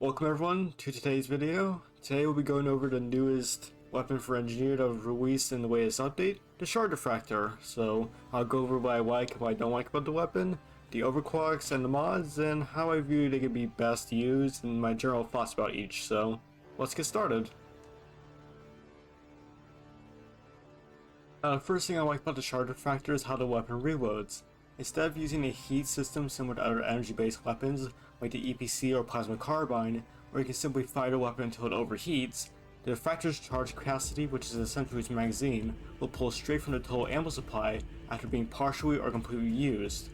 Welcome everyone to today's video. Today we'll be going over the newest weapon for engineer that was released in the latest update, the Shard Diffractor. So I'll go over what I like and what I don't like about the weapon, the overclocks and the mods, and how I view they can be best used, and my general thoughts about each. So let's get started. The first thing I like about the Shard Diffractor is how the weapon reloads. Instead of using a heat system similar to other energy-based weapons like the EPC or plasma carbine, where you can simply fire the weapon until it overheats, the diffractor's charge capacity, which is essentially its magazine, will pull straight from the total ammo supply after being partially or completely used.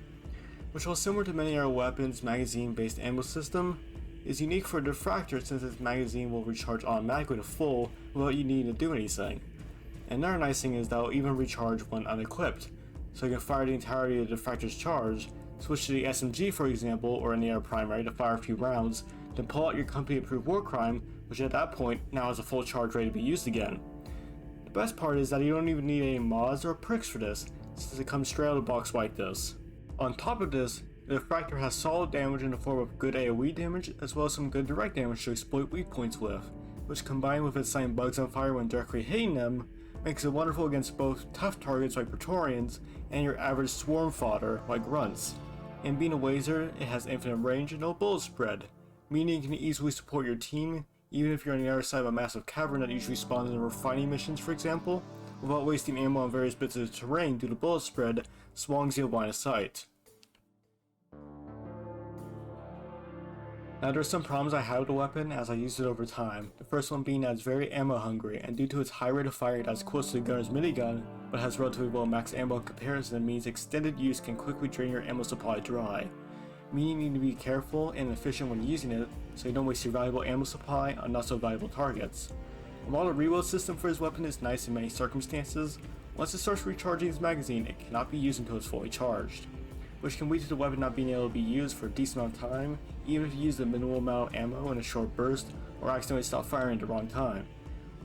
Which, while similar to many other weapons' magazine-based ammo system, is unique for a diffractor since its magazine will recharge automatically to full without you needing to do anything. And another nice thing is that it will even recharge when unequipped, so you can fire the entirety of the diffractor's charge, switch to the SMG for example, or any other primary to fire a few rounds, then pull out your company-approved war crime, which at that point now has a full charge ready to be used again. The best part is that you don't even need any mods or perks for this, since it comes straight out of the box like this. On top of this, the diffractor has solid damage in the form of good AoE damage, as well as some good direct damage to exploit weak points with, which combined with its setting bugs on fire when directly hitting them, makes it wonderful against both tough targets like Praetorians and your average swarm fodder like grunts. And being a laser, it has infinite range and no bullet spread, meaning you can easily support your team even if you're on the other side of a massive cavern that usually spawns in refining missions for example, without wasting ammo on various bits of terrain due to bullet spread, as long as you have line of sight. Now there are some problems I have with the weapon as I used it over time, the first one being that it's very ammo hungry, and due to its high rate of fire that's close to the gunner's minigun, but has relatively low max ammo in comparison, means extended use can quickly drain your ammo supply dry, meaning you need to be careful and efficient when using it so you don't waste your valuable ammo supply on not so valuable targets. And while the reload system for this weapon is nice in many circumstances, once it starts recharging its magazine it cannot be used until it's fully charged, which can lead to the weapon not being able to be used for a decent amount of time, even if you use the minimal amount of ammo in a short burst or accidentally stop firing at the wrong time,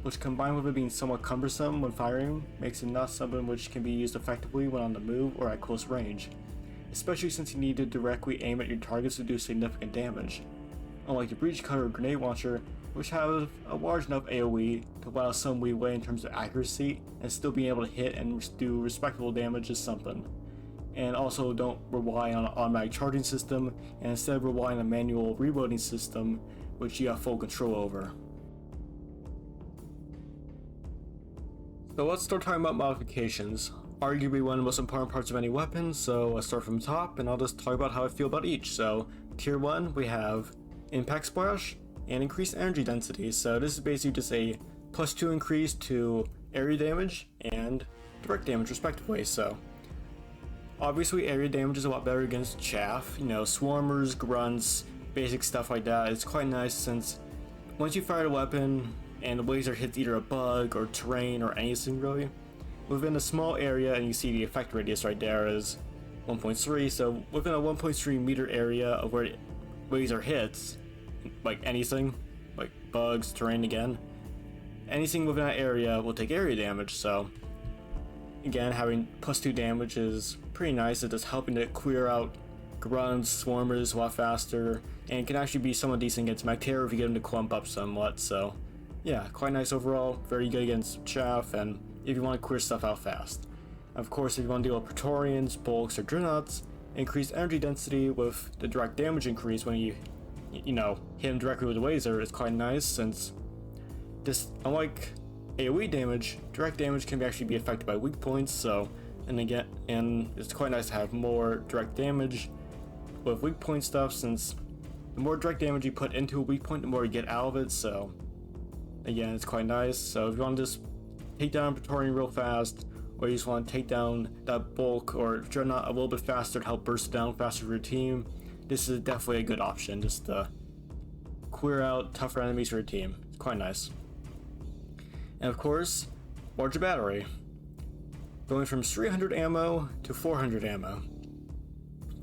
which combined with it being somewhat cumbersome when firing, makes it not something which can be used effectively when on the move or at close range, especially since you need to directly aim at your targets to do significant damage, unlike the breach cutter or grenade launcher, which have a large enough AoE to allow some leeway in terms of accuracy and still being able to hit and do respectable damage is something. And also don't rely on an automatic charging system, and instead rely on a manual reloading system which you have full control over. So let's start talking about modifications, arguably one of the most important parts of any weapon, so let's start from the top and I'll just talk about how I feel about each. So tier 1 we have impact splash and increased energy density, so this is basically just a +2 increase to area damage and direct damage respectively. So obviously area damage is a lot better against chaff, swarmers, grunts, basic stuff like that. It's quite nice since once you fire the weapon and the laser hits either a bug or terrain or anything really, within a small area, and you see the effect radius right there is 1.3, so within a 1.3 meter area of where the laser hits, like anything, like bugs, terrain again, anything within that area will take area damage, so again, having +2 damage is pretty nice. It's just helping to clear out grunts, swarmers a lot faster, and it can actually be somewhat decent against mech terror if you get them to clump up somewhat, so yeah, quite nice overall, very good against chaff, and if you want to clear stuff out fast. Of course, if you want to deal with Praetorians, bulks, or dreadnoughts, increased energy density with the direct damage increase when you hit them directly with a laser is quite nice, since this, unlike AoE damage, direct damage can actually be affected by weak points, so, and it's quite nice to have more direct damage with weak point stuff, since the more direct damage you put into a weak point, the more you get out of it, so again, it's quite nice. So if you want to just take down Praetorian real fast, or you just want to take down that bulk or dreadnought a little bit faster to help burst down faster for your team, this is definitely a good option, just to clear out tougher enemies for your team. It's quite nice. And of course, larger battery, going from 300 ammo to 400 ammo.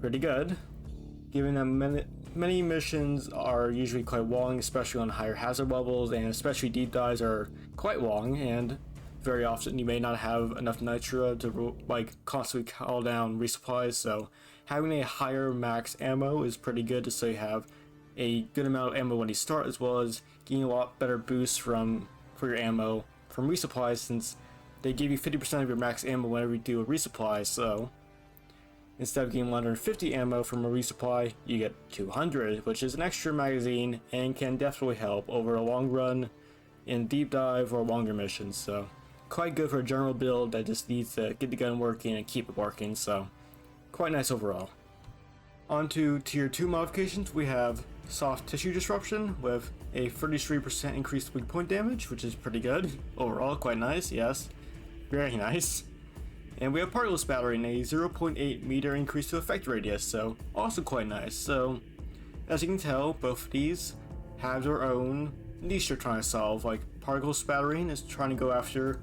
Pretty good, given that many missions are usually quite long, especially on higher hazard levels, and especially deep dives are quite long, and very often you may not have enough nitra to constantly call down resupplies, so having a higher max ammo is pretty good, just so you have a good amount of ammo when you start, as well as getting a lot better boosts for your ammo from resupplies, since they give you 50% of your max ammo whenever you do a resupply. So instead of getting 150 ammo from a resupply, you get 200, which is an extra magazine and can definitely help over a long run in deep dive or longer missions. So quite good for a general build that just needs to get the gun working and keep it working. So quite nice overall. On to tier 2 modifications, we have soft tissue disruption with a 33% increased weak point damage, which is pretty good overall. Quite nice, yes, very nice. And we have particle spattering, a 0.8 meter increase to effect radius, so also quite nice. So as you can tell, both of these have their own niche they're trying to solve. Like particle spattering is trying to go after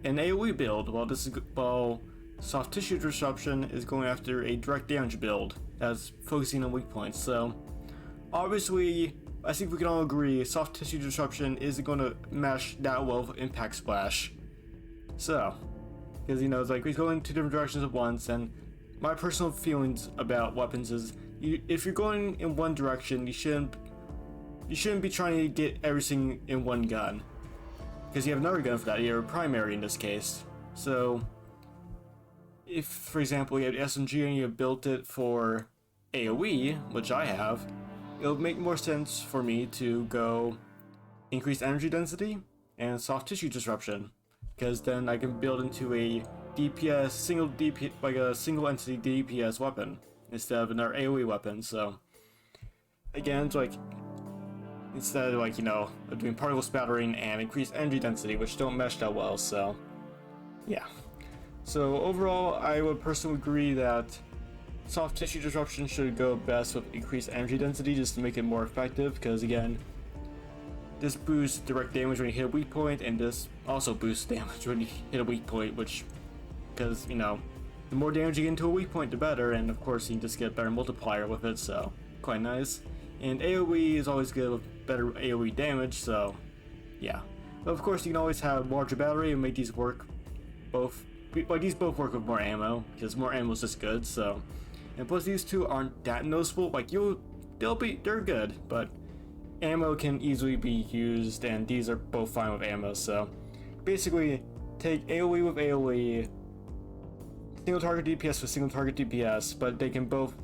an AoE build, while soft tissue disruption is going after a direct damage build that's focusing on weak points. So obviously, I think we can all agree soft tissue disruption isn't going to match that well with impact splash. So, because it's like we go in two different directions at once, and my personal feelings about weapons is, if you're going in one direction, you shouldn't be trying to get everything in one gun, because you have another gun for that. You're a primary in this case. So if, for example, you have SMG and you have built it for AoE, which I have, it'll make more sense for me to go increased energy density and soft tissue disruption, because then I can build into a DPS, like a single entity DPS weapon instead of another AoE weapon. So again, it's like, instead of of doing particle spattering and increased energy density, which don't mesh that well. So yeah. So overall, I would personally agree that soft tissue disruption should go best with increased energy density, just to make it more effective, because again, this boosts direct damage when you hit a weak point, and this also boosts damage when you hit a weak point, because the more damage you get into a weak point, the better, and of course you can just get a better multiplier with it, so quite nice. And AoE is always good with better AoE damage, so yeah. But of course you can always have larger battery and make these work both. Like, these both work with more ammo, because more ammo is just good. So, and plus these two aren't that noticeable. Like they're good, but ammo can easily be used, and these are both fine with ammo. So basically, take AoE with AoE, single target DPS with single target DPS, but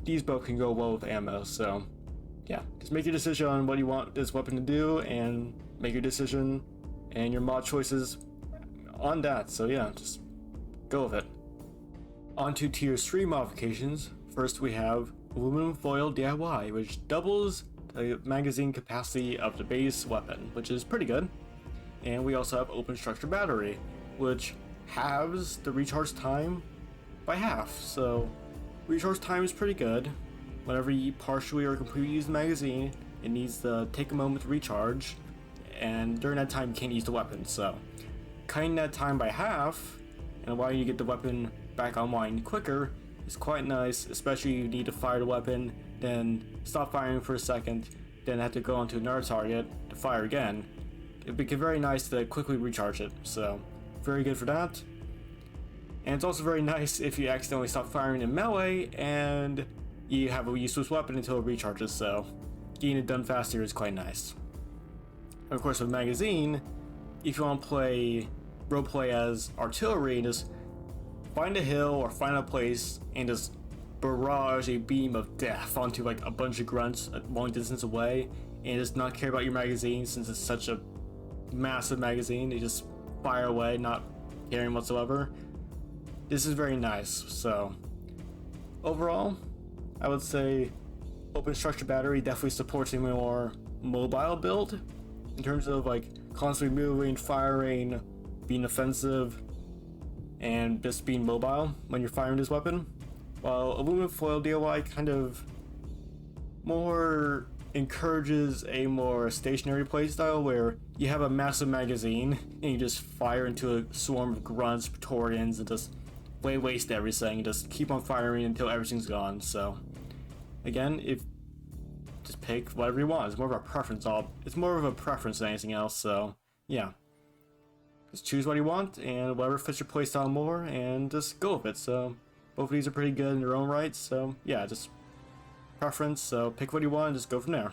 these both can go well with ammo. So yeah, just make your decision on what you want this weapon to do, and make your decision and your mod choices on that. So yeah, just go with it. On to tier 3 modifications. First we have aluminum foil DIY, which doubles the magazine capacity of the base weapon, which is pretty good. And we also have open structure battery, which halves the recharge time by half. So recharge time is pretty good. Whenever you partially or completely use the magazine, it needs to take a moment to recharge, and during that time you can't use the weapon. So cutting that time by half and allowing you to get the weapon back online quicker is quite nice, especially if you need to fire the weapon, then stop firing for a second, then have to go onto another target to fire again. It'd be very nice to quickly recharge it, so very good for that. And it's also very nice if you accidentally stop firing in melee and you have a useless weapon until it recharges, so getting it done faster is quite nice. And of course with magazine, if you want to play roleplay as artillery, and just find a hill or find a place and just barrage a beam of death onto like a bunch of grunts a long distance away, and just not care about your magazine, since it's such a massive magazine. You just fire away, not caring whatsoever. This is very nice. So overall, I would say open structure battery definitely supports a more mobile build in terms of like constantly moving, firing, being offensive, and just being mobile when you're firing this weapon. While aluminum foil DIY kind of more encourages a more stationary playstyle, where you have a massive magazine and you just fire into a swarm of grunts, Praetorians, and just waste everything and just keep on firing until everything's gone. So again, just pick whatever you want. It's more of a preference. It's more of a preference than anything else. So yeah, just choose what you want and whatever fits your playstyle more, and just go with it. So both of these are pretty good in their own right. So yeah, just preference. So pick what you want and just go from there.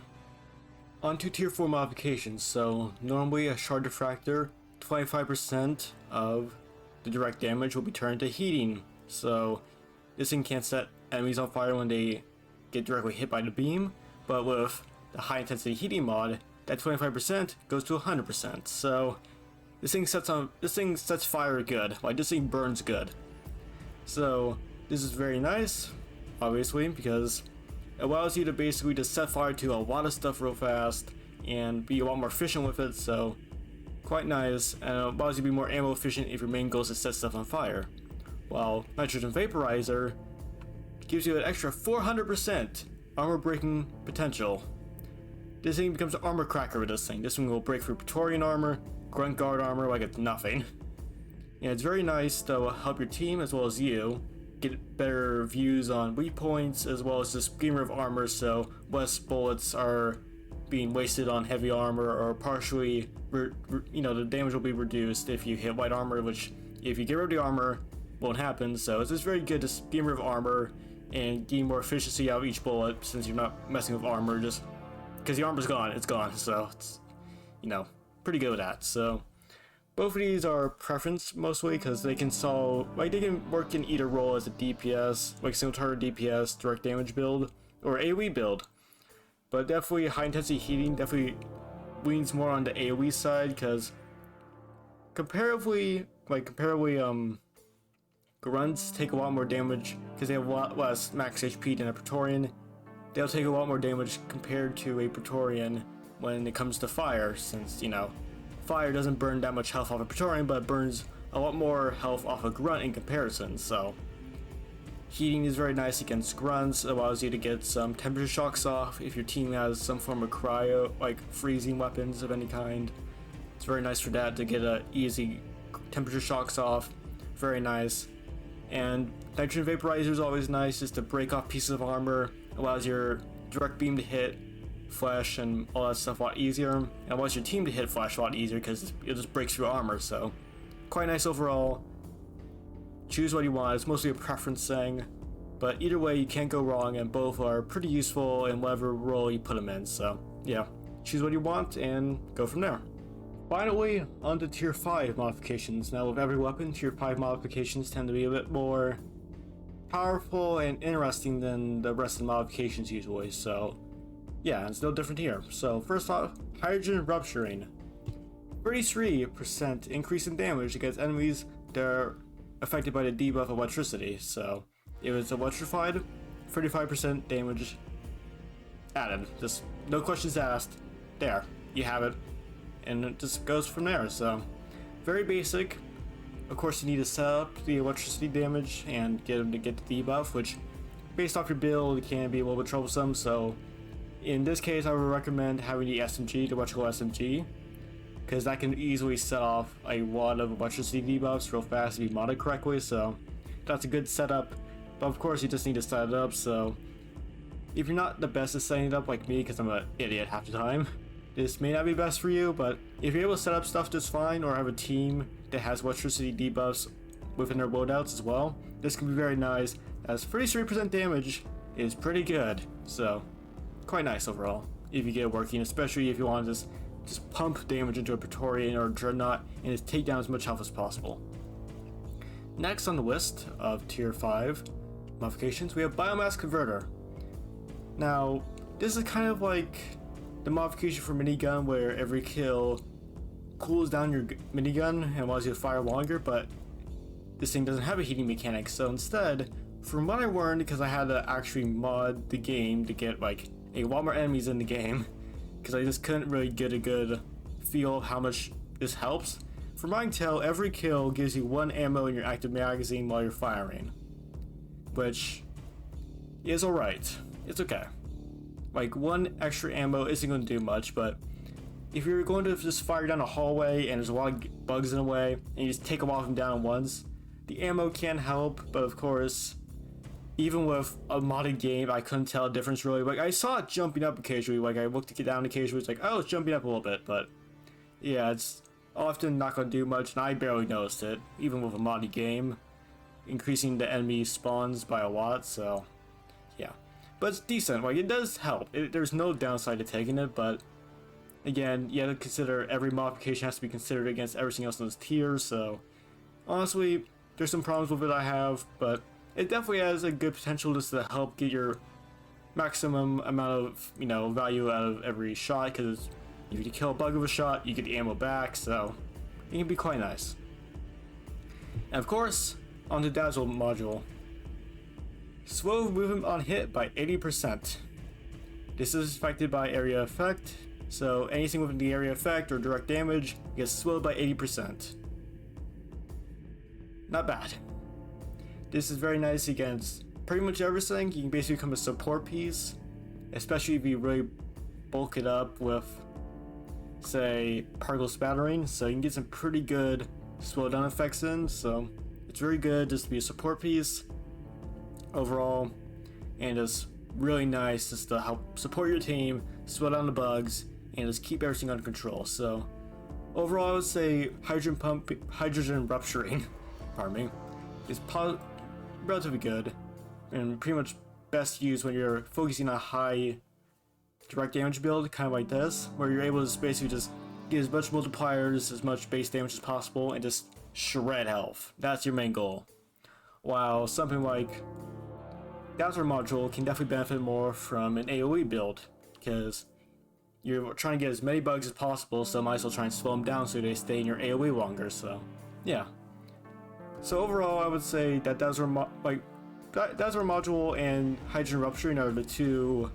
On to tier 4 modifications. So normally a Shard Diffractor, 25% of the direct damage will be turned to heating. So this thing can't set enemies on fire when they get directly hit by the beam, but with the high intensity heating mod, that 25% goes to 100%. So this thing sets fire good. Like, this thing burns good. So this is very nice, obviously, because it allows you to basically just set fire to a lot of stuff real fast and be a lot more efficient with it. So quite nice, and it allows you to be more ammo efficient if your main goal is to set stuff on fire. While Nitrogen Vaporizer gives you an extra 400% armor breaking potential. This thing becomes an armor cracker with this thing. This one will break through Praetorian armor, Grunt Guard armor like it's nothing. And it's very nice to help your team as well as you get better views on weak points, as well as the Screamer of armor, so less bullets are being wasted on heavy armor, or partially, the damage will be reduced if you hit light armor, which if you get rid of the armor won't happen. So it's just very good to Screamer of armor and gain more efficiency out of each bullet, since you're not messing with armor, just because the armor's gone, it's gone. So it's, pretty good with that. So both of these are preference mostly, because they can they can work in either role as a DPS, like single target DPS, direct damage build, or AoE build. But definitely high intensity heating definitely leans more on the AoE side, because comparatively, grunts take a lot more damage because they have a lot less max HP than a Praetorian. They'll take a lot more damage compared to a Praetorian when it comes to fire, since, fire doesn't burn that much health off a Praetorian, but it burns a lot more health off a grunt in comparison. So heating is very nice against grunts. It allows you to get some temperature shocks off if your team has some form of cryo, like freezing weapons of any kind. It's very nice for that, to get easy temperature shocks off. Very nice. And Nitrogen Vaporizer is always nice, just to break off pieces of armor. Allows your direct beam to hit flesh and all that stuff a lot easier, and allows your team to hit flesh a lot easier because it just breaks through armor. So quite nice overall. Choose what you want. It's mostly a preference thing, but either way you can't go wrong, and both are pretty useful in whatever role you put them in. So yeah, choose what you want and go from there. Finally, on to tier 5 modifications. Now with every weapon, tier 5 modifications tend to be a bit more powerful and interesting than the rest of the modifications usually. So yeah, it's no different here. So first off, Hydrogen Rupturing. 33% increase in damage against enemies that are affected by the debuff of electricity. So if it's electrified, 35% damage added. Just no questions asked. There, you have it. And it just goes from there. So very basic. Of course, you need to set up the electricity damage and get them to get the debuff, which based off your build can be a little bit troublesome. So in this case, I would recommend having the SMG, the electrical SMG, because that can easily set off a lot of electricity debuffs real fast if you mod it correctly. So that's a good setup, but of course you just need to set it up. So if you're not the best at setting it up like me, because I'm an idiot half the time, this may not be best for you. But if you're able to set up stuff just fine, or have a team that has electricity debuffs within their loadouts as well, this can be very nice, as 33% damage is pretty good. So quite nice overall if you get it working, especially if you want to just pump damage into a Praetorian or Dreadnought and just take down as much health as possible. Next on the list of tier 5 modifications, we have Biomass Converter. Now this is kind of like the modification for minigun, where every kill cools down your minigun and allows you to fire longer, but this thing doesn't have a heating mechanic. So instead, from what I learned, because I had to actually mod the game to get like a lot more enemies in the game, because I just couldn't really get a good feel of how much this helps. From what I can tell, every kill gives you 1 ammo in your active magazine while you're firing, which is alright. It's okay. Like 1 extra ammo isn't going to do much, but if you're going to just fire down a hallway and there's a lot of bugs in the way, and you just take them off and down at once, the ammo can help. But of course, even with a modded game, I couldn't tell a difference really. Like, I saw it jumping up occasionally. Like, I looked to get down occasionally, it's like, oh, it's jumping up a little bit. But yeah, it's often not going to do much, and I barely noticed it, even with a modded game, increasing the enemy spawns by a lot. So yeah, but it's decent. Like, it does help. There's no downside to taking it, but Again, you have to consider every modification has to be considered against everything else in this tier, so honestly, there's some problems with it I have, but it definitely has a good potential just to help get your maximum amount of, value out of every shot, because if you kill a bug with a shot, you get the ammo back, so it can be quite nice. And of course, on the Dazzle module. Slow movement on hit by 80%. This is affected by area effect, so anything within the area effect or direct damage gets slowed by 80%. Not bad. This is very nice against pretty much everything. You can basically become a support piece, especially if you really bulk it up with, say, particle spattering, so you can get some pretty good slowdown effects in, so it's very good just to be a support piece overall, and it's really nice just to help support your team, slow down the bugs, and just keep everything under control. So overall, I would say hydrogen rupturing, pardon me, is relatively good, and pretty much best used when you're focusing on a high direct damage build, kind of like this, where you're able to basically just get as much multipliers, as much base damage as possible, and just shred health. That's your main goal. While something like Dazzler module can definitely benefit more from an AoE build, because you're trying to get as many bugs as possible, so might as well try and slow them down so they stay in your AoE longer, so yeah. So overall, I would say that Dazzler module and Hydrogen Rupturing are the two,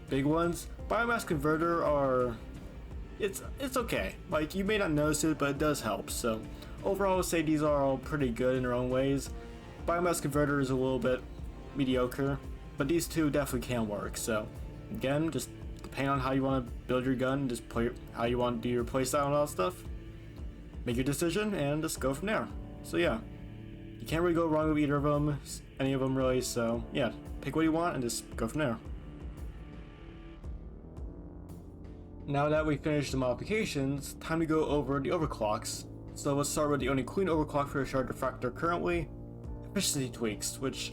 big ones. Biomass Converter are... It's okay. You may not notice it, but it does help, so overall, I would say these are all pretty good in their own ways. Biomass Converter is a little bit mediocre, but these two definitely can work, so again, just depending on how you want to build your gun, just play how you want to do your playstyle and all that stuff, make your decision and just go from there. So yeah, you can't really go wrong with either of them, any of them really, so yeah, pick what you want and just go from there. Now that we finished the modifications, time to go over the overclocks. So let's start with the only clean overclock for the Shard Diffractor currently, efficiency tweaks, which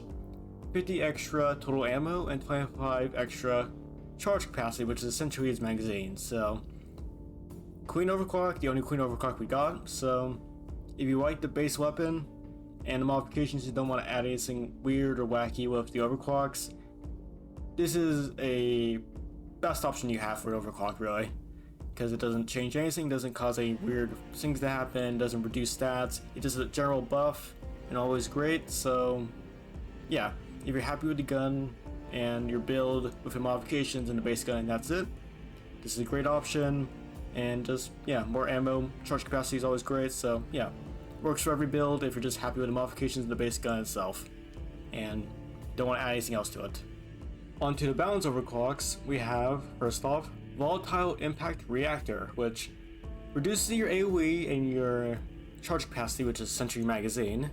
50 extra total ammo and 25 extra charge capacity, which is essentially his magazine. So clean overclock, the only clean overclock we got. So if you like the base weapon and the modifications, you don't want to add anything weird or wacky with the overclocks, this is a best option you have for overclock, really, because it doesn't change anything, doesn't cause any weird things to happen, doesn't reduce stats, it's just a general buff and always great. So yeah, if you're happy with the gun and your build with the modifications and the base gun and that's it, this is a great option. And just, yeah, more ammo, charge capacity is always great, so yeah, works for every build if you're just happy with the modifications and the base gun itself and don't want to add anything else to it. Onto the balance overclocks, we have, first off, Volatile Impact Reactor, which reduces your AoE and your charge capacity, which is essentially your magazine,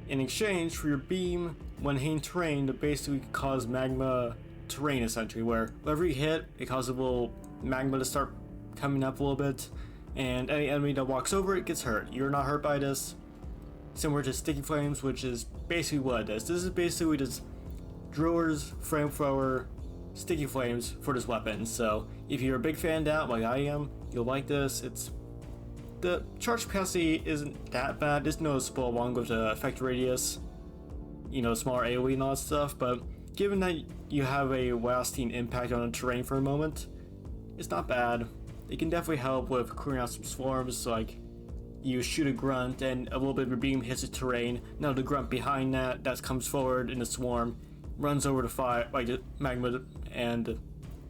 in exchange for your beam when hitting terrain to basically cause magma terrain, essentially, where whenever you hit, it causes a little magma to start coming up a little bit, and any enemy that walks over it gets hurt. You're not hurt by this, similar to Sticky Flames, which is basically what it is. This is basically just Driller's Flamethrower Sticky Flames for this weapon. So if you're a big fan of that, like I am, you'll like this. The charge capacity isn't that bad, it's noticeable along with the effect radius, smaller AoE and all that stuff, but given that you have a lasting impact on the terrain for a moment, it's not bad. It can definitely help with clearing out some swarms, like you shoot a grunt and a little bit of your beam hits the terrain. Now the grunt behind that comes forward in the swarm, runs over the fire, the magma, and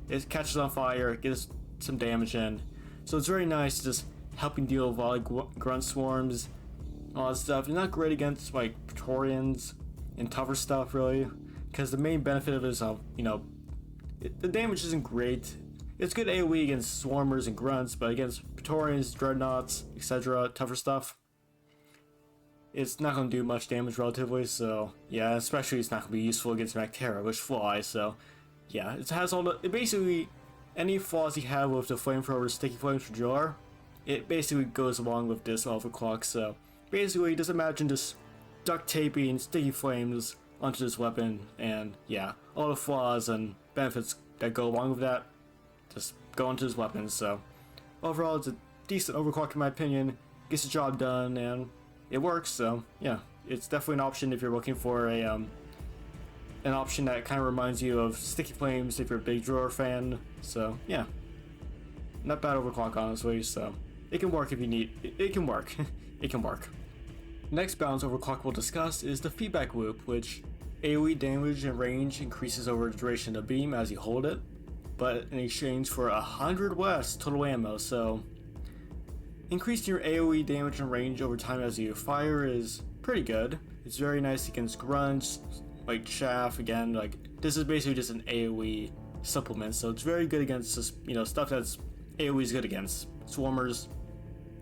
it catches on fire, gets some damage in. So it's very nice just helping deal with all grunt swarms, all that stuff. It's not great against Praetorians and tougher stuff really, because the main benefit of it is the damage isn't great. It's good AoE against swarmers and grunts, but against Praetorians, dreadnoughts, etc., tougher stuff, it's not going to do much damage relatively. So yeah, especially it's not going to be useful against Reactor, which flies. So yeah, it has basically any flaws you have with the flamethrower Sticky Flames for Driller, it basically goes along with this overclock. So basically, just imagine just duct taping Sticky Flames onto this weapon, and yeah, all the flaws and benefits that go along with that just go into his weapons. So overall, it's a decent overclock in my opinion. Gets the job done and it works. So yeah, it's definitely an option if you're looking for a an option that kind of reminds you of Sticky Flames if you're a big drawer fan. So yeah, not bad overclock honestly. So it can work if you need. It can work. It can work. Next balance overclock we'll discuss is the feedback loop, which AoE damage and range increases over the duration of the beam as you hold it, but in exchange for 100 less total ammo. So increasing your AoE damage and range over time as you fire is pretty good. It's very nice against grunts, like chaff. Again, like this is basically just an AoE supplement, so it's very good against just, stuff that's AoE is good against. Swarmers,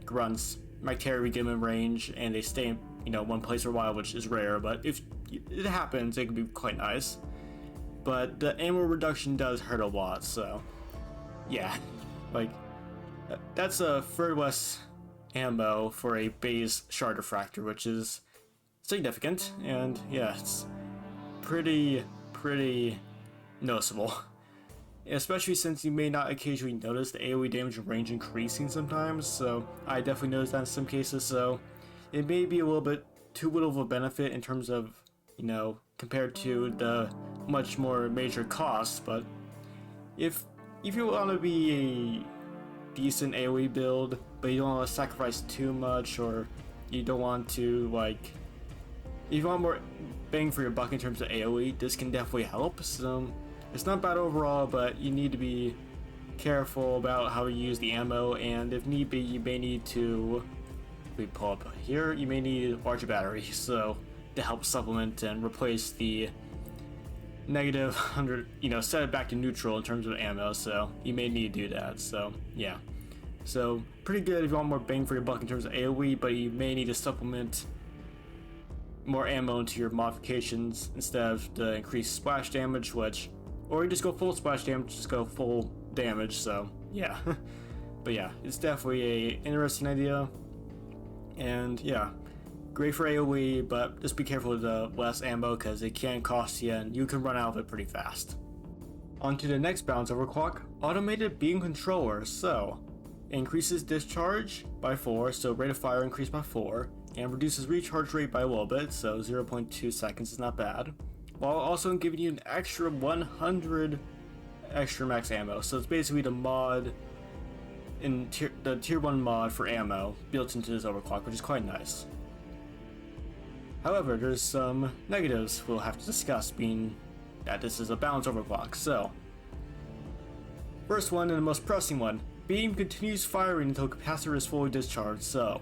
grunts, might carry give them range, and they stay in one place for a while, which is rare, but if it happens, it can be quite nice. But the ammo reduction does hurt a lot, so yeah, like that's a third less ammo for a base Shard Diffractor, which is significant, and yeah, it's pretty noticeable. Especially since you may not occasionally notice the AoE damage and range increasing sometimes, so I definitely noticed that in some cases, so it may be a little bit too little of a benefit in terms of, compared to the much more major costs. But if you want to be a decent AoE build, but you don't want to sacrifice too much, or you don't want to, if you want more bang for your buck in terms of AoE, this can definitely help. So it's not bad overall, but you need to be careful about how you use the ammo, and if need be, you may need to, we pull up here, you may need larger batteries, so to help supplement and replace the negative 100, set it back to neutral in terms of ammo, so you may need to do that. So yeah, so pretty good if you want more bang for your buck in terms of AoE, but you may need to supplement more ammo into your modifications instead of the increased splash damage, or you just go full splash damage, just go full damage. So yeah, but yeah, it's definitely a interesting idea, and yeah, great for AoE, but just be careful with the less ammo because it can cost you and you can run out of it pretty fast. On to the next balance overclock, automated beam controller. So it increases discharge by 4, so rate of fire increased by 4, and reduces recharge rate by a little bit, so 0.2 seconds is not bad, while also giving you an extra 100 extra max ammo. So it's basically the mod in the tier 1 mod for ammo built into this overclock, which is quite nice. However, there's some negatives we'll have to discuss, being that this is a balance overclock. So first one, and the most pressing one, beam continues firing until capacitor is fully discharged. So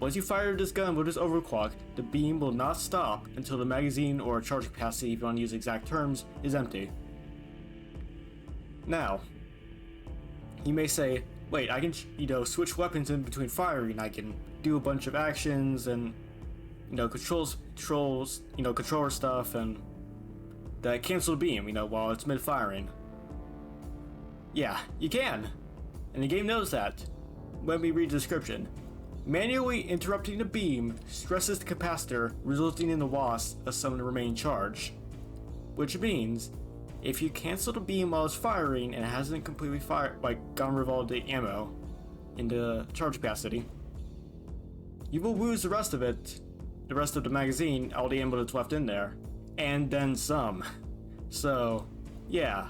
once you fire this gun with this overclock, the beam will not stop until the magazine, or charge capacity if you want to use exact terms, is empty. Now, you may say, wait, I can switch weapons in between firing, I can do a bunch of actions and controller stuff, and that cancel the beam, while it's mid-firing. Yeah, you can, and the game knows that. When we read the description, manually interrupting the beam stresses the capacitor, resulting in the loss of some of the remaining charge. Which means, if you cancel the beam while it's firing and it hasn't completely gone rid of all the ammo in the charge capacity, you will lose the rest of it, the rest of the magazine, all the ammo that's left in there, and then some. So, yeah.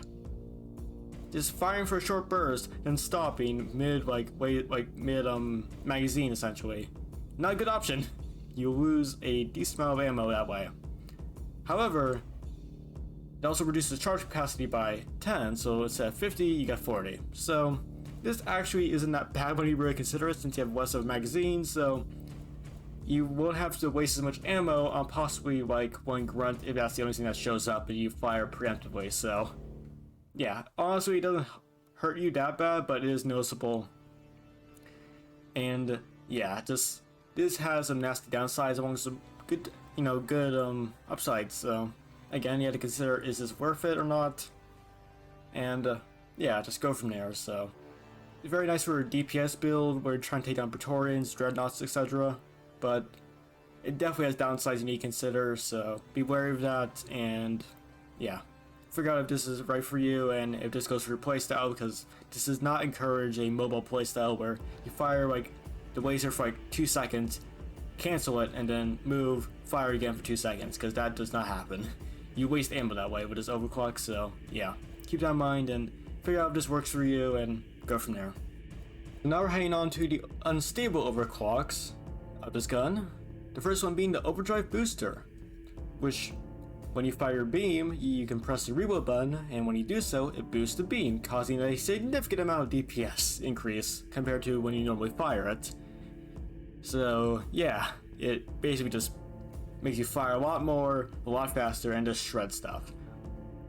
Just firing for a short burst, then stopping mid magazine essentially. Not a good option. You'll lose a decent amount of ammo that way. However, it also reduces charge capacity by 10, so instead of 50, you got 40. So this actually isn't that bad when you really consider it, since you have less of a magazine, so you won't have to waste as much ammo on possibly one grunt if that's the only thing that shows up and you fire preemptively. So yeah, honestly, it doesn't hurt you that bad, but it is noticeable. And yeah, this has some nasty downsides along with some good, upsides. So again, you have to consider, is this worth it or not? And yeah, just go from there. So it's very nice for a DPS build where you're trying to take down Praetorians, Dreadnoughts, etc. But it definitely has downsides you need to consider, so be wary of that. And yeah, figure out if this is right for you and if this goes for your playstyle, because this does not encourage a mobile playstyle where you fire like the laser for like 2 seconds, cancel it, and then move, fire again for 2 seconds, because that does not happen. You waste ammo that way with this overclock, so yeah. Keep that in mind and figure out if this works for you and go from there. Now we're heading on to the unstable overclocks of this gun. The first one being the Overdrive Booster, which when you fire a beam, you can press the reload button, and when you do so, it boosts the beam, causing a significant amount of DPS increase compared to when you normally fire it. So yeah, it basically just makes you fire a lot more, a lot faster, and just shred stuff.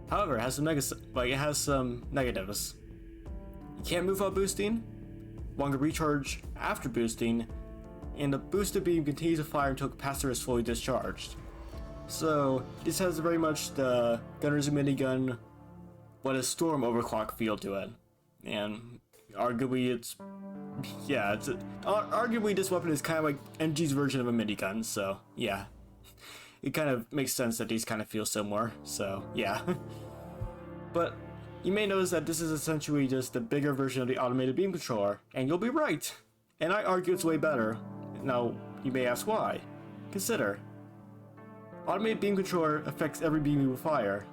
However, it has some negatives. You can't move while boosting, longer recharge after boosting, and the boosted beam continues to fire until capacitor is fully discharged. So this has very much the Gunner's minigun, what a storm overclock feel to it, and arguably arguably this weapon is kind of like MG's version of a minigun. So yeah, it kind of makes sense that these kind of feel similar. So yeah, but you may notice that this is essentially just a bigger version of the automated beam controller, and you'll be right. And I argue it's way better. Now you may ask why. Consider. Automated beam controller affects every beam you fire.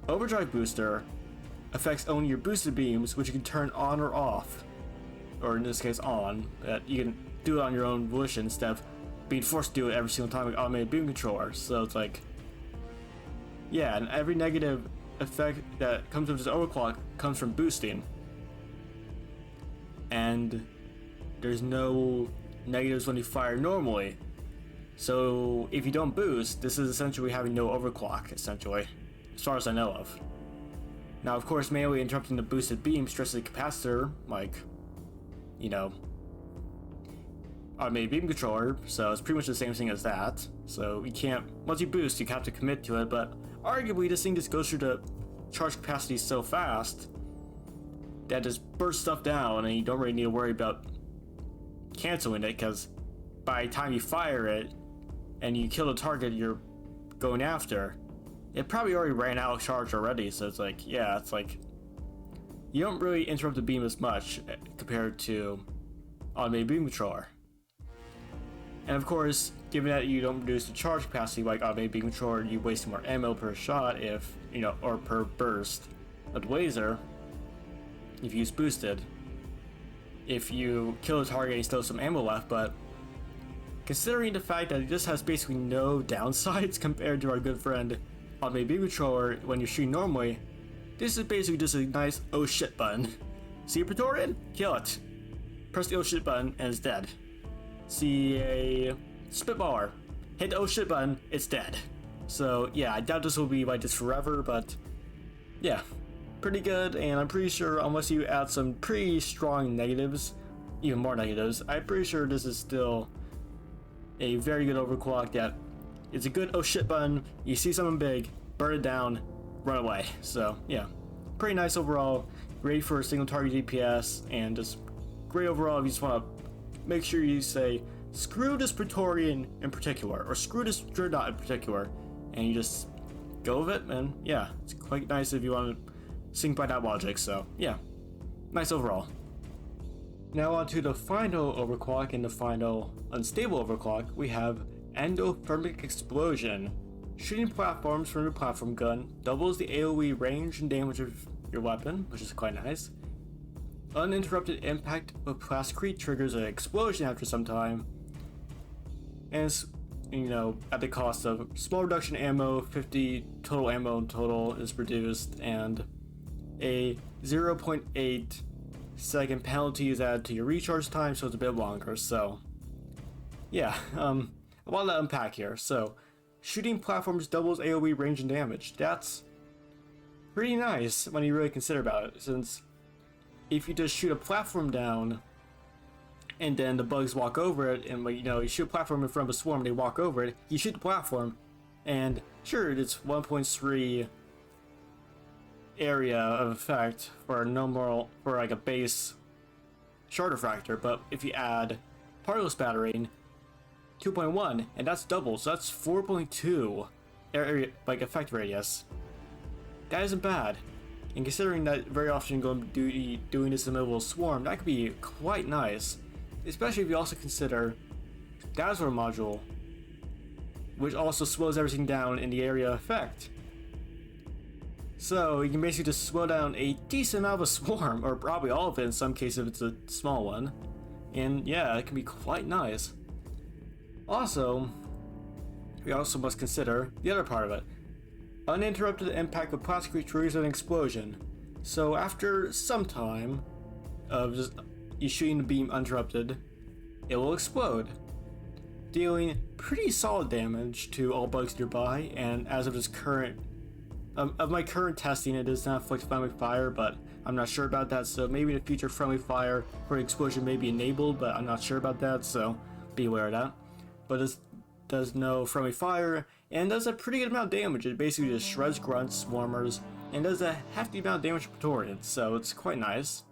Overdrive Booster affects only your boosted beams, which you can turn on or off. Or in this case on. You can do it on your own volition instead of being forced to do it every single time with automated beam controller. So it's like, yeah, and every negative effect that comes with this overclock comes from boosting. And there's no negatives when you fire normally. So if you don't boost, this is essentially having no overclock, essentially, as far as I know of. Now, of course, manually interrupting the boosted beam stresses the capacitor, like, you know, automated beam controller, so it's pretty much the same thing as that. So you can't, once you boost, you have to commit to it, but arguably this thing just goes through the charge capacity so fast that just bursts stuff down, and you don't really need to worry about canceling it, because by the time you fire it and you kill the target you're going after, it probably already ran out of charge already. So it's like, yeah, it's like you don't really interrupt the beam as much compared to automated beam controller. And of course, given that you don't reduce the charge capacity like automated beam controller, you waste more ammo per shot, if you know, or per burst of the laser if you use boosted. If you kill the target, you still have some ammo left, but considering the fact that this has basically no downsides compared to our good friend automated beam controller when you're shooting normally, this is basically just a nice oh shit button. See a Praetorian? Kill it. Press the oh shit button and it's dead. See a Spitballer? Hit the oh shit button, it's dead. So yeah, I doubt this will be like this forever, but yeah, pretty good. And I'm pretty sure unless you add some pretty strong negatives, even more negatives, I'm pretty sure this is still a very good overclock that is a good oh shit button. You see something big, burn it down, run away. So yeah, pretty nice overall. Great for single target DPS, and just great overall if you just want to make sure you say screw this Praetorian in particular, or screw this Dreadnought in particular, and you just go with it. And yeah, it's quite nice if you want to sync by that logic. So yeah, nice overall. Now on to the final overclock and the final unstable overclock. We have Endothermic Explosion. Shooting platforms from your platform gun doubles the AoE range and damage of your weapon, which is quite nice. Uninterrupted impact of plasticrete triggers an explosion after some time, and it's, you know, at the cost of small reduction ammo. 50 total ammo in total is reduced, and a 0.8 second penalty is added to your recharge time, so it's a bit longer. So yeah, a lot to unpack here. So shooting platforms doubles AoE range and damage. That's pretty nice when you really consider about it, since if you just shoot a platform down and then the bugs walk over it, and you know, you shoot a platform in front of a swarm, they walk over it, you shoot the platform, and sure, it's 1.3 area of effect for a normal, for like a base Shard Diffractor, but if you add particle spattering, 2.1, and that's double, so that's 4.2 area, like effect radius. that isn't bad. And considering that very often you're going to be doing this in the middle of a swarm, that could be quite nice. Especially if you also consider Dazzler module, which also slows everything down in the area effect. So you can basically just slow down a decent amount of a swarm, or probably all of it in some cases if it's a small one. And yeah, it can be quite nice. Also, we also must consider the other part of it. Uninterrupted impact of plastic triggers an explosion. So after some time of just you shooting the beam uninterrupted, it will explode, dealing pretty solid damage to all bugs nearby. And as of this current of my current testing, it does not inflict friendly fire, but I'm not sure about that. So maybe in the future, friendly fire for the explosion may be enabled, but I'm not sure about that. So be aware of that. But this does no friendly fire and does a pretty good amount of damage. It basically just shreds grunts, swarmers, and does a hefty amount of damage to Praetorians. So it's quite nice.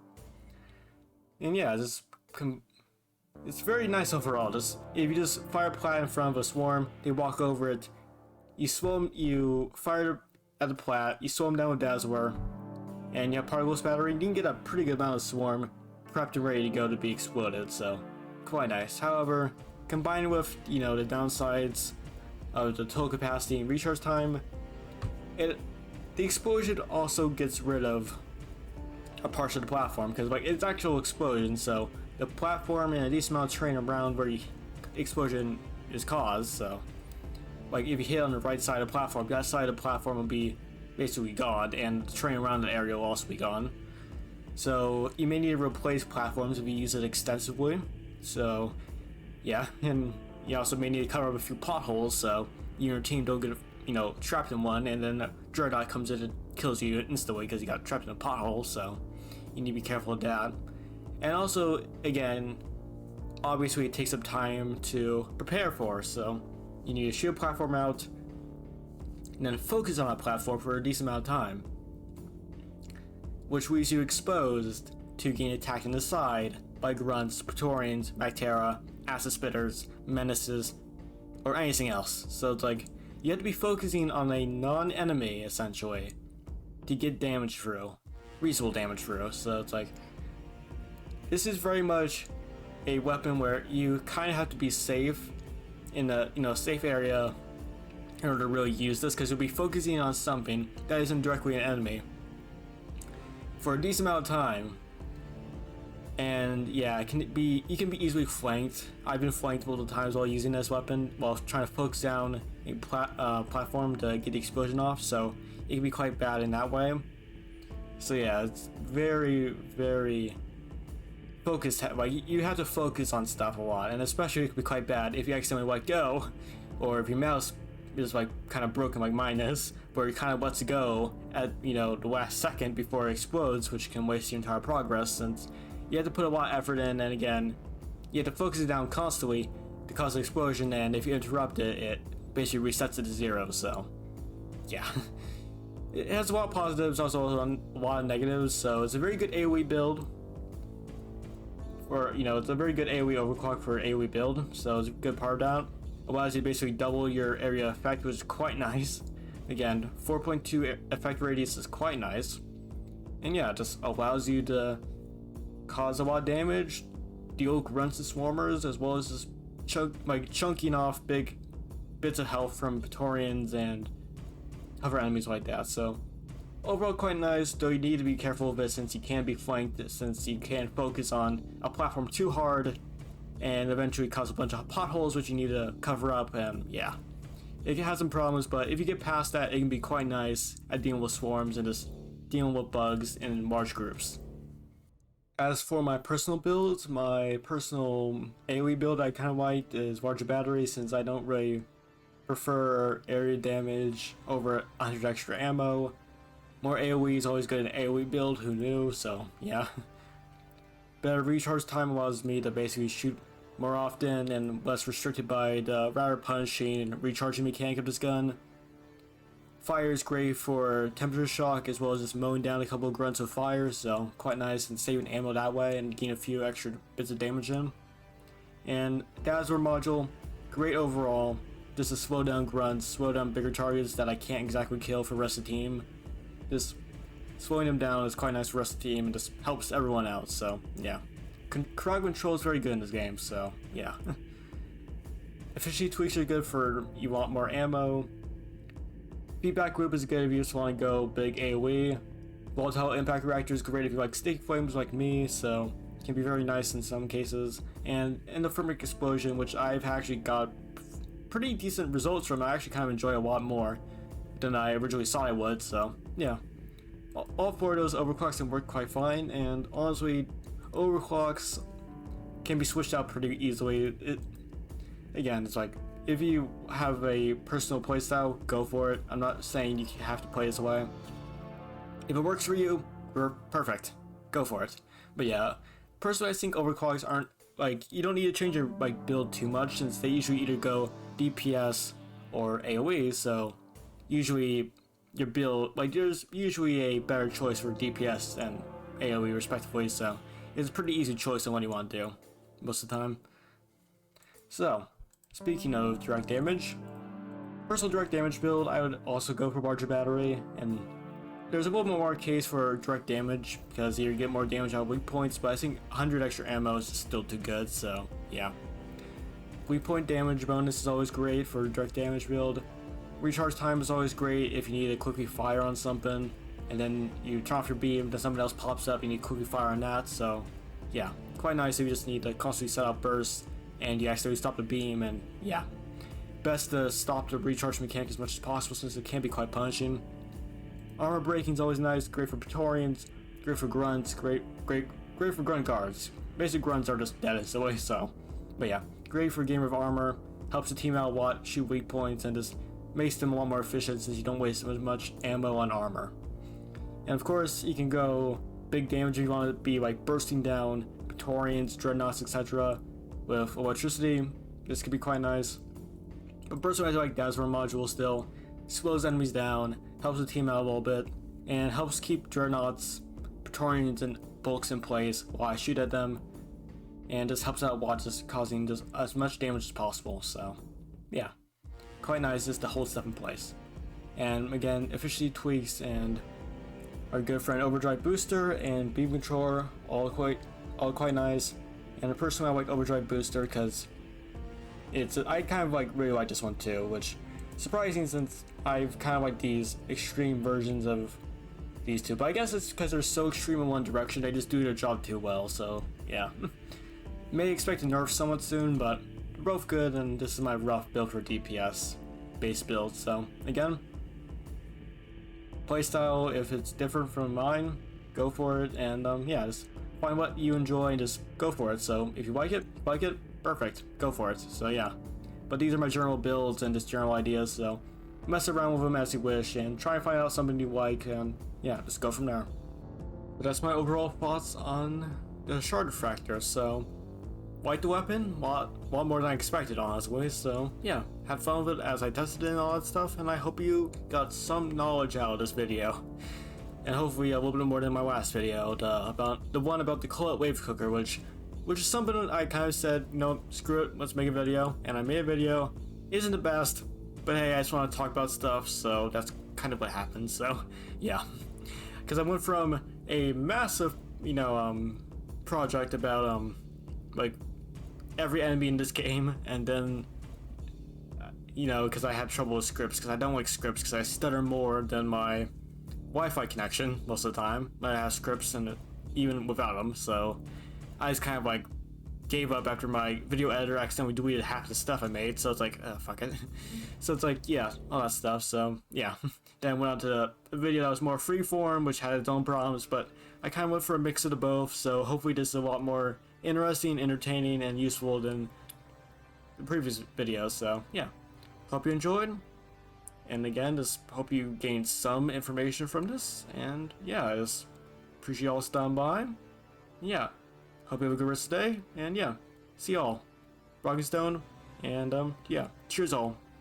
And yeah, it's very nice overall. Just if you just fire a plat in front of a swarm, they walk over it. You fire at the plat, you slow them down with Dazzler, and you have Particle Battery, and you can get a pretty good amount of swarm prepped and ready to go to be exploded, so quite nice. However, combined with, the downsides of the total capacity and recharge time, the explosion also gets rid of a portion of the platform, because it's actual explosion, so the platform and a decent amount of terrain around where the explosion is caused, so if you hit on the right side of the platform, that side of the platform will be basically gone, and the terrain around the area will also be gone. So you may need to replace platforms if you use it extensively. So yeah, and you also may need to cover up a few potholes so you and your team don't get trapped in one, and then Dreadnought comes in and kills you instantly because you got trapped in a pothole. So you need to be careful of that. And also, again, obviously it takes some time to prepare for, so you need to shoot a platform out and then focus on that platform for a decent amount of time, which leaves you exposed to getting attacked on the side by grunts, Praetorians, Bacteria, acid spitters, menaces, or anything else. So it's you have to be focusing on a non-enemy essentially to get damage through, reasonable damage through. So it's this is very much a weapon where you kind of have to be safe in a safe area in order to really use this, because you'll be focusing on something that isn't directly an enemy for a decent amount of time. And yeah, you can be easily flanked. I've been flanked multiple times while using this weapon while trying to focus down a platform to get the explosion off, so it can be quite bad in that way. So yeah, it's very, very focused. You have to focus on stuff a lot, and especially it can be quite bad if you accidentally let go, or if your mouse is kind of broken like mine is, where it kind of lets it go at the last second before it explodes, which can waste your entire progress, since you have to put a lot of effort in, and again, you have to focus it down constantly to cause an explosion, and if you interrupt it, it basically resets it to zero. So yeah, it has a lot of positives, also a lot of negatives. So it's a very good AoE build, or it's a very good AoE overclock for AoE build, so it's a good part of that. Allows you to basically double your area effect, which is quite nice. Again, 4.2 effect radius is quite nice, and yeah, it just allows you to cause a lot of damage, deal grunts and swarmers, as well as just chunking off big bits of health from Praetorians and other enemies like that. So overall quite nice, though you need to be careful of it since you can be flanked, since you can't focus on a platform too hard and eventually cause a bunch of potholes which you need to cover up. And yeah, it has some problems, but if you get past that, it can be quite nice at dealing with swarms and just dealing with bugs in large groups. As for my personal builds, my personal AoE build I kind of liked is larger battery, since I don't really prefer area damage over 100 extra ammo. More AoE is always good in an AoE build, who knew? So yeah. Better recharge time allows me to basically shoot more often and less restricted by the rapid punching and recharging mechanic of this gun. Fire is great for temperature shock, as well as just mowing down a couple of grunts of fire, so quite nice, and saving ammo that way and getting a few extra bits of damage in. And Dazzler module, great overall, just to slow down grunts, slow down bigger targets that I can't exactly kill for the rest of the team. just slowing them down is quite nice for the rest of the team and just helps everyone out. So yeah, crowd control is very good in this game. So yeah, efficiency tweaks are good for you want more ammo. Feedback loop is good if you just want to go big AoE. Volatile impact reactor is great if you like sticky flames like me, so it can be very nice in some cases. And Endothermic explosion, which I've actually got pretty decent results from, I actually kind of enjoy a lot more than I originally thought I would. So yeah, all four of those overclocks can work quite fine, and honestly, overclocks can be switched out pretty easily. Again, it's like, if you have a personal playstyle, go for it. I'm not saying you have to play this way. If it works for you, we're perfect. Go for it. But yeah, personally I think overclocks aren't, like, you don't need to change your like build too much, since they usually either go DPS or AoE, so usually your build, like, there's usually a better choice for DPS and AoE respectively, so it's a pretty easy choice on what you want to do most of the time. So, speaking of direct damage, personal direct damage build, I would also go for larger battery, and there's a little bit more case for direct damage because you get more damage out of weak points, but I think 100 extra ammo is still too good, so yeah. Weak point damage bonus is always great for direct damage build. Recharge time is always great if you need to quickly fire on something, and then you turn off your beam, then something else pops up, you need to quickly fire on that, so yeah. Quite nice if you just need to constantly set out bursts and you accidentally stop the beam, and yeah. Best to stop the recharge mechanic as much as possible since it can be quite punishing. Armor breaking is always nice, great for Praetorians, great for grunts, great for grunt guards. Basic grunts are just dead anyway, so. But yeah, great for gamer of armor, helps the team out a lot, shoot weak points, and just makes them a lot more efficient since you don't waste as much ammo on armor. And of course, you can go big damage if you want to be like bursting down Praetorians, dreadnoughts, etc. with electricity. This could be quite nice. But personally, I like Dazzler module still. Slows enemies down, helps the team out a little bit, and helps keep dreadnoughts, Praetorians, and bulks in place while I shoot at them, and just helps out a lot, just causing just as much damage as possible. So yeah, quite nice just to hold stuff in place. And again, efficiency tweaks and our good friend Overdrive Booster and Beam Controller, all quite nice. And personally, I like Overdrive Booster because I kind of like really like this one too, which surprising since I've kind of like these extreme versions of these two, but I guess it's because they're so extreme in one direction, they just do their job too well, so yeah. May expect a nerf somewhat soon, but they're both good, and this is my rough build for DPS base build. So again, playstyle, if it's different from mine, go for it, and yeah, just find what you enjoy and just go for it. So if you like it, perfect, go for it. So yeah, but these are my general builds and just general ideas, so mess around with them as you wish and try and find out something you like, and yeah, just go from there. But that's my overall thoughts on the Shard Diffractor. So like the weapon, a lot more than I expected, honestly. So yeah, have fun with it as I tested it and all that stuff, and I hope you got some knowledge out of this video, and hopefully a little bit more than my last video, about the one about the Colette wave cooker, which is something that I kind of said, you know, screw it, let's make a video, and I made a video. Isn't the best, but hey, I just want to talk about stuff, so that's kind of what happened. So yeah, because I went from a massive, you know, project about like every enemy in this game, and then you know, because I had trouble with scripts, because I don't like scripts, because I stutter more than my Wi-Fi connection most of the time. I have scripts, and even without them, so I just kind of like gave up after my video editor accidentally deleted half the stuff I made, so it's like, fuck it. So it's like, yeah, all that stuff, so yeah. Then I went on to a video that was more freeform, which had its own problems, but I kind of went for a mix of the both, so hopefully this is a lot more interesting, entertaining, and useful than the previous videos, so yeah. Hope you enjoyed, and again, just hope you gained some information from this, and yeah, I just appreciate y'all stopping by. Yeah. Hope you have a good rest of the day, and yeah, see y'all. Rock and Stone, and yeah, cheers all.